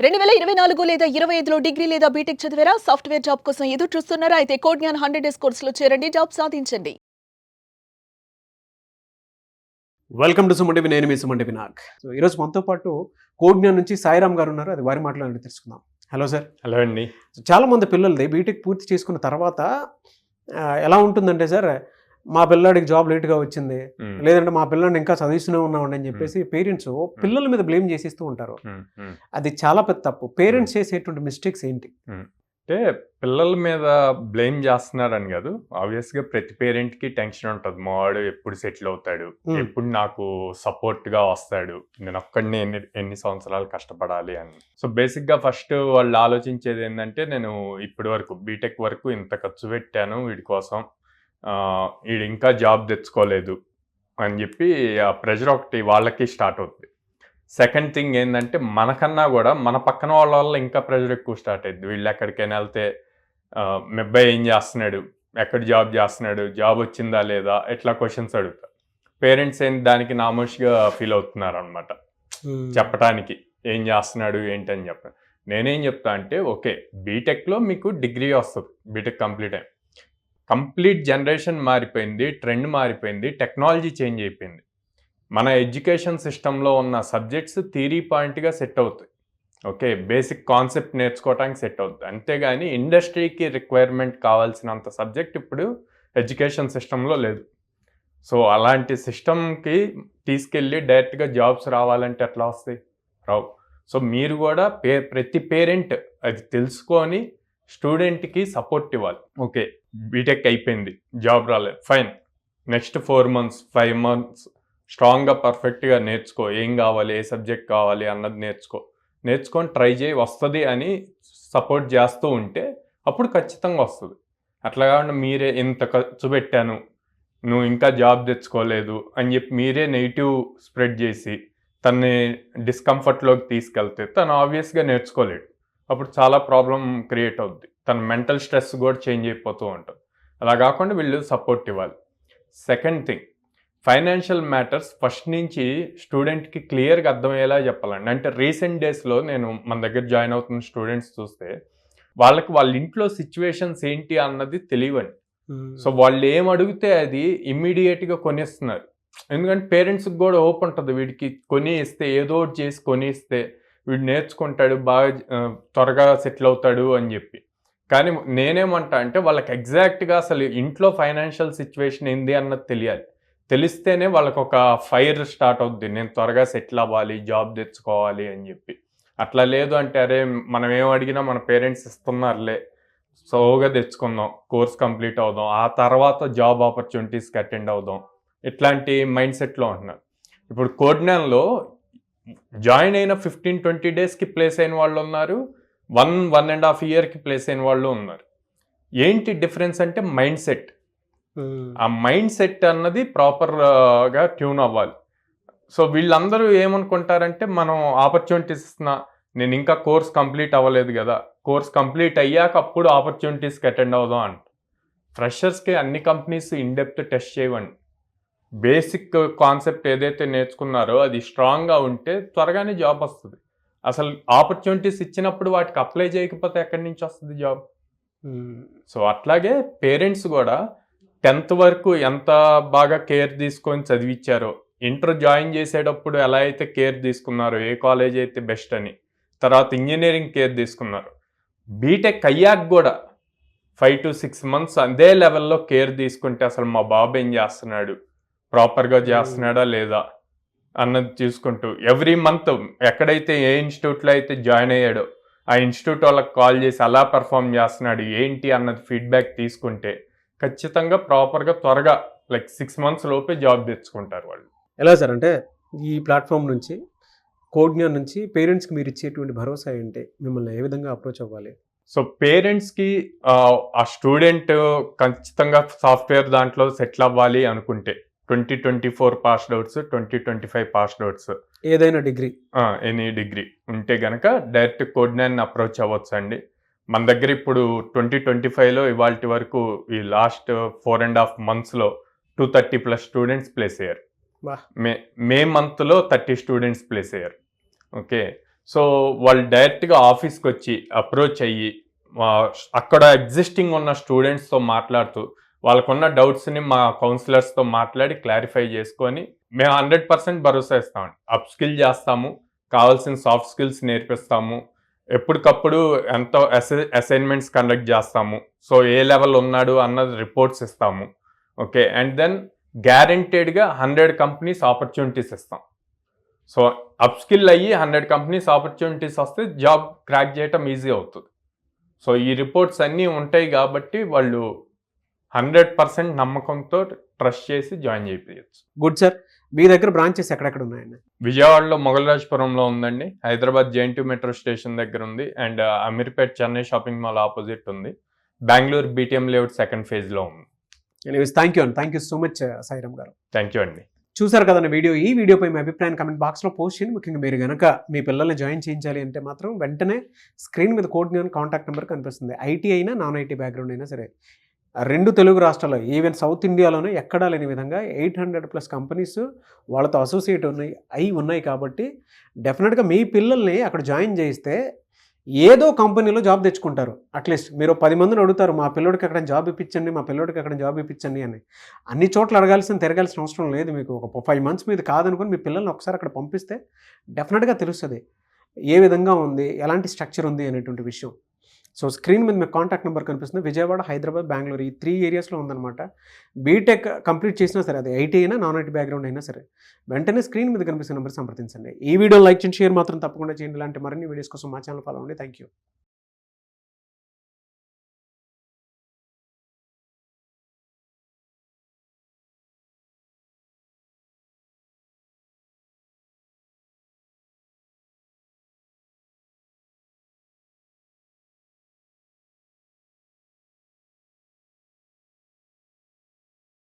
2024 లేదా 25లో డిగ్రీ లేదా బీటెక్ చదివారా? సాఫ్ట్‌వేర్ జాబ్ కోసం ఎదురు చూస్తున్నారా? అయితే కోడ్ జ్ఞాన్ 100 డేస్ కోర్సులో చేరండి. జాబ్ సాధించండి. Welcome to Suman TV. నేను మీ సుమన్ టీవీ నాగ్. సో ఈరోజు మనతో పాటు కోడ్ జ్ఞాన్ నుంచి సాయిరామ్ గారు ఉన్నారు. అది వారి మాటలను తెలుసుకుందాం. Hello sir. హలో అండి. చాలా మంది పిల్లలది బీటెక్ పూర్తి చేసుకున్న తర్వాత ఎలా ఉంటుందంటే సార్, మా పిల్లాడికి జాబ్ లేట్గా వచ్చింది, లేదంటే మా పిల్లాడిని ఇంకా చదివిస్తూనే ఉన్నామండి అని చెప్పేసి పేరెంట్స్ పిల్లల మీద బ్లేమ్ చేసిస్తూ ఉంటారు. అది చాలా పెద్ద తప్పు. పేరెంట్స్ చేసేటువంటి మిస్టేక్స్ ఏంటి? అంటే పిల్లల మీద బ్లేమ్ చేస్తున్నారని కాదు, ఆబ్వియస్గా ప్రతి పేరెంట్కి టెన్షన్ ఉంటుంది. మా వాడు ఎప్పుడు సెటిల్ అవుతాడు, ఎప్పుడు నాకు సపోర్ట్గా వస్తాడు, నేను ఒక్కడిని ఎన్ని సంవత్సరాలు కష్టపడాలి అని. సో బేసిక్గా ఫస్ట్ వాళ్ళు ఆలోచించేది ఏంటంటే, నేను ఇప్పటి వరకు బీటెక్ వరకు ఇంత ఖర్చు పెట్టాను వీడి కోసం, వీడు ఇంకా జాబ్ తెచ్చుకోలేదు అని చెప్పి ఆ ప్రెషర్ ఒకటి వాళ్ళకి స్టార్ట్ అవుతుంది. సెకండ్ థింగ్ ఏంటంటే, మనకన్నా కూడా మన పక్కన వాళ్ళ వల్ల ఇంకా ప్రెషర్ ఎక్కువ స్టార్ట్ అయింది. వీళ్ళు ఎక్కడికైనా వెళ్తే మీ అబ్బాయి ఏం చేస్తున్నాడు, ఎక్కడ జాబ్ చేస్తున్నాడు, జాబ్ వచ్చిందా లేదా, ఇట్లా క్వశ్చన్స్ అడుగుతారు. పేరెంట్స్ ఏం దానికి నామోషిగా ఫీల్ అవుతున్నారు అనమాట, చెప్పడానికి ఏం చేస్తున్నాడు ఏంటి అని చెప్పాను. నేనేం చెప్తా అంటే, ఓకే బీటెక్లో మీకు డిగ్రీ వస్తుంది, బీటెక్ కంప్లీట్ జనరేషన్ మారిపోయింది, ట్రెండ్ మారిపోయింది, టెక్నాలజీ చేంజ్ అయిపోయింది. మన ఎడ్యుకేషన్ సిస్టంలో ఉన్న సబ్జెక్ట్స్ థియరీ పాయింట్గా సెట్ అవుతాయి. ఓకే, బేసిక్ కాన్సెప్ట్ నేర్చుకోవడానికి సెట్ అవుతుంది. అంతేగాని ఇండస్ట్రీకి రిక్వైర్మెంట్ కావాల్సినంత సబ్జెక్ట్ ఇప్పుడు ఎడ్యుకేషన్ సిస్టంలో లేదు. సో అలాంటి సిస్టమ్కి తీసుకెళ్ళి డైరెక్ట్గా జాబ్స్ రావాలంటే ఎట్లా వస్తాయి? రావు. సో మీరు కూడా ప్రతి పేరెంట్ అది తెలుసుకొని స్టూడెంట్కి సపోర్ట్ ఇవ్వాలి. ఓకే బీటెక్ అయిపోయింది, జాబ్ రాలేదు, ఫైన్, నెక్స్ట్ 4 months 5 months స్ట్రాంగ్గా పర్ఫెక్ట్గా నేర్చుకో, ఏం కావాలి, ఏ సబ్జెక్ట్ కావాలి అన్నది నేర్చుకొని ట్రై చేయి, వస్తుంది అని సపోర్ట్ చేస్తూ ఉంటే అప్పుడు ఖచ్చితంగా వస్తుంది. అట్లా కాకుండా మీరే ఇంత ఖర్చు పెట్టాను, నువ్వు ఇంకా జాబ్ తెచ్చుకోలేదు అని చెప్పి మీరే నెగిటివ్ స్ప్రెడ్ చేసి తనని డిస్కంఫర్ట్లోకి తీసుకెళ్తే తను ఆబ్వియస్గా నేర్చుకోలేడు. అప్పుడు చాలా ప్రాబ్లం క్రియేట్ అవుద్ది. తన మెంటల్ స్ట్రెస్ కూడా చేంజ్ అయిపోతూ ఉంటుంది. అలా కాకుండా వీళ్ళు సపోర్ట్ ఇవ్వాలి. Second thing, financial matters first నుంచి స్టూడెంట్కి క్లియర్గా అర్థమయ్యేలా చెప్పాలండి. అంటే రీసెంట్ డేస్లో నేను మన దగ్గర జాయిన్ అవుతున్న స్టూడెంట్స్ చూస్తే వాళ్ళ ఇంట్లో సిచ్యువేషన్స్ ఏంటి అన్నది తెలియవండి. సో వాళ్ళు ఏం అడిగితే అది ఇమ్మీడియట్గా కొనిస్తున్నారు. ఎందుకంటే పేరెంట్స్కి కూడా హోప్ ఉంటుంది, వీడికి కొని ఇస్తే ఏదో ఒకటి చేసి కొని ఇస్తే వీడు నేర్చుకుంటాడు, బాగా త్వరగా సెటిల్ అవుతాడు అని చెప్పి. కానీ నేనేమంటా అంటే, వాళ్ళకి ఎగ్జాక్ట్గా అసలు ఇంట్లో ఫైనాన్షియల్ సిచ్యువేషన్ ఏంది అన్నది తెలియాలి. తెలిస్తేనే వాళ్ళకు ఒక ఫైర్ స్టార్ట్ అవుద్ది, నేను త్వరగా సెటిల్ అవ్వాలి, జాబ్ తెచ్చుకోవాలి అని చెప్పి. అట్లా లేదు అంటే, అరే మనం ఏం అడిగినా మన పేరెంట్స్ ఇస్తున్నారులే, సోగా తెచ్చుకుందాం, కోర్స్ కంప్లీట్ అవుదాం, ఆ తర్వాత జాబ్ ఆపర్చునిటీస్కి అటెండ్ అవుదాం, ఇట్లాంటి మైండ్ సెట్లో ఉంటున్నారు. ఇప్పుడు కోడ్ జ్ఞాన్లో జాయిన్ అయిన 15-20 డేస్కి ప్లేస్ అయిన వాళ్ళు ఉన్నారు, 1.5 yearకి ప్లేస్ అయిన వాళ్ళు ఉన్నారు. ఏంటి డిఫరెన్స్ అంటే మైండ్ సెట్. ఆ మైండ్ సెట్ అన్నది ప్రాపర్గా ట్యూన్ అవ్వాలి. సో వీళ్ళందరూ ఏమనుకుంటారంటే, మనం ఆపర్చునిటీస్ ఇస్తున్నా, నేను ఇంకా కోర్స్ కంప్లీట్ అవ్వలేదు కదా, కోర్స్ కంప్లీట్ అయ్యాక అప్పుడు ఆపర్చునిటీస్కి అటెండ్ అవుదాం అంట. ఫ్రెషర్స్కి అన్ని కంపెనీస్ ఇన్డెప్త్ టెస్ట్ చేయవండి. బేసిక్ కాన్సెప్ట్ ఏదైతే నేర్చుకున్నారో అది స్ట్రాంగ్గా ఉంటే త్వరగానే జాబ్ వస్తుంది. అసలు ఆపర్చునిటీస్ ఇచ్చినప్పుడు వాటికి అప్లై చేయకపోతే ఎక్కడి నుంచి వస్తుంది జాబ్? సో అట్లాగే పేరెంట్స్ కూడా 10th వరకు ఎంత బాగా కేర్ తీసుకొని చదివించారో, ఇంటర్ జాయిన్ చేసేటప్పుడు ఎలా అయితే కేర్ తీసుకున్నారో, ఏ కాలేజ్ అయితే బెస్ట్ అని, తర్వాత ఇంజనీరింగ్ కేర్ తీసుకున్నారు, బీటెక్ అయ్యాక కూడా 5 to 6 months అదే లెవెల్లో కేర్ తీసుకుంటే అసలు మా బాబు ఏం చేస్తున్నాడు, ప్రాపర్గా చేస్తున్నాడా లేదా అన్నది చూసుకుంటూ ఎవ్రీ మంత్ ఎక్కడైతే ఏ ఇన్స్టిట్యూట్లో అయితే జాయిన్ అయ్యాడో ఆ ఇన్స్టిట్యూట్ వాళ్ళకి కాల్ చేసి అలా పర్ఫామ్ చేస్తున్నాడు ఏంటి అన్నది ఫీడ్బ్యాక్ తీసుకుంటే ఖచ్చితంగా ప్రాపర్గా త్వరగా 6 months లోపే జాబ్ తెచ్చుకుంటారు వాళ్ళు. ఎలా సార్ అంటే, ఈ ప్లాట్ఫామ్ నుంచి, కోడ్ జ్ఞాన్ నుంచి పేరెంట్స్కి మీరు ఇచ్చేటువంటి భరోసా ఏంటి? మిమ్మల్ని ఏ విధంగా అప్రోచ్ అవ్వాలి? సో పేరెంట్స్కి ఆ స్టూడెంట్ ఖచ్చితంగా సాఫ్ట్వేర్ దాంట్లో సెటిల్ అవ్వాలి అనుకుంటే 2024 పాస్డ్ అవుట్స్, 2025 పాస్డ్ అవుట్స్, ఏదైనా డిగ్రీ, ఎనీ డిగ్రీ ఉంటే కనుక డైరెక్ట్ కోడ్ జ్ఞాన్ అప్రోచ్ అవ్వచ్చు అండి. మన దగ్గర ఇప్పుడు 2025లో ఇవాళ వరకు ఈ లాస్ట్ 4.5 monthsలో 230+ స్టూడెంట్స్ ప్లేస్ అయ్యారు. మే మంత్లో 30 స్టూడెంట్స్ ప్లేస్ అయ్యారు. ఓకే, సో వాళ్ళు డైరెక్ట్గా ఆఫీస్కి వచ్చి అప్రోచ్ అయ్యి అక్కడ ఎగ్జిస్టింగ్ ఉన్న స్టూడెంట్స్తో మాట్లాడుతూ వాళ్ళకున్న డౌట్స్ని మా కౌన్సిలర్స్తో మాట్లాడి క్లారిఫై చేసుకొని మేము 100% భరోసా ఇస్తామండి. అప్ స్కిల్ చేస్తాము, కావాల్సిన సాఫ్ట్ స్కిల్స్ నేర్పిస్తాము, ఎప్పటికప్పుడు ఎంతో అసైన్మెంట్స్ కండక్ట్ చేస్తాము, సో ఏ లెవెల్ ఉన్నాడు అన్నది రిపోర్ట్స్ ఇస్తాము. ఓకే, అండ్ దెన్ గ్యారెంటెడ్గా 100 కంపెనీస్ ఆపర్చునిటీస్ ఇస్తాం. సో అప్ స్కిల్ అయ్యి 100 కంపెనీస్ ఆపర్చునిటీస్ వస్తే జాబ్ క్రాక్ చేయటం ఈజీ అవుతుంది. సో ఈ రిపోర్ట్స్ అన్నీ ఉంటాయి కాబట్టి వాళ్ళు 100% నమ్మకంతో ట్రస్ట్ చేసి జాయిన్ చేయవచ్చు. Good sir. మీ దగ్గర బ్రాంచెస్ ఎక్కడెక్కడ ఉన్నాయండి? విజయవాడలో మొగల్రాజ్పురంలో ఉందండి, హైదరాబాద్ జేఎన్టీ మెట్రో స్టేషన్ దగ్గర ఉంది, and Ameerpet Chennai shopping mall opposite ఉంది, బెంగళూరు బీటీఎం లేఅవుట్ సెకండ్ ఫేజ్లో ఉంది. Anyways, thank you so much Sairam garu. Thank you అండి. చూసారు కదండి వీడియో. ఈ వీడియోపై మీ అభిప్రాయాన్ని కమెంట్ బాక్స్లో పోస్ట్ చేయండి. ముఖ్యంగా మీరు కనుక మీ పిల్లల్ని జాయిన్ చేయించాలి అంటే మాత్రం వెంటనే స్క్రీన్ మీద కోడ్ జ్ఞాన్ కాంటాక్ట్ నెంబర్ కనిపిస్తుంది. ఐటీ అయినా నాన్ ఐటీ బ్యాక్గ్రౌండ్ అయినా సరే, 2 తెలుగు రాష్ట్రాల్లో ఈవెన్ సౌత్ ఇండియాలోనే ఎక్కడా లేని విధంగా 800+ కంపెనీస్ వాళ్ళతో అసోసియేట్ ఉన్నాయి కాబట్టి డెఫినెట్గా మీ పిల్లల్ని అక్కడ జాయిన్ చేయిస్తే ఏదో కంపెనీలో జాబ్ తెచ్చుకుంటారు. అట్లీస్ట్ మీరు 10 మందిని అడుగుతారు, మా పిల్లోడికి అక్కడ జాబ్ ఇప్పించండి, మా పిల్లోడికి అక్కడ జాబ్ ఇప్పించండి అని. అన్ని చోట్ల తిరగాల్సిన అవసరం లేదు. మీకు ఒక 5 months మీద కాదనుకుని మీ పిల్లల్ని ఒకసారి అక్కడ పంపిస్తే డెఫినెట్గా తెలుస్తుంది ఏ విధంగా ఉంది, ఎలాంటి స్ట్రక్చర్ ఉంది అనేటువంటి విషయం. సో స్క్రీన్ మీద మీకు కాంటాక్ట్ నెంబర్ కనిపిస్తుంది. విజయవాడ, హైదరాబాద్, బెంగళూరు ఈ 3 ఏరియాస్లో ఉందన్నమాట. బీటెక్ కంప్లీట్ చేసినా సరే, అది ఐటీ అయినా నాన్ ఐటీ బ్యాక్గ్రౌండ్ అయినా సరే, వెంటనే స్క్రీన్ మీద కనిపిస్తున్న నెంబర్ సంప్రదించండి. ఈ వీడియో లైక్ చేయండి, షేర్ మాత్రం తప్పకుండా చేయండి. ఇలాంటి మరిన్ని వీడియోస్ కోసం మా ఛానల్ ఫాలో అవ్వండి. Thank you.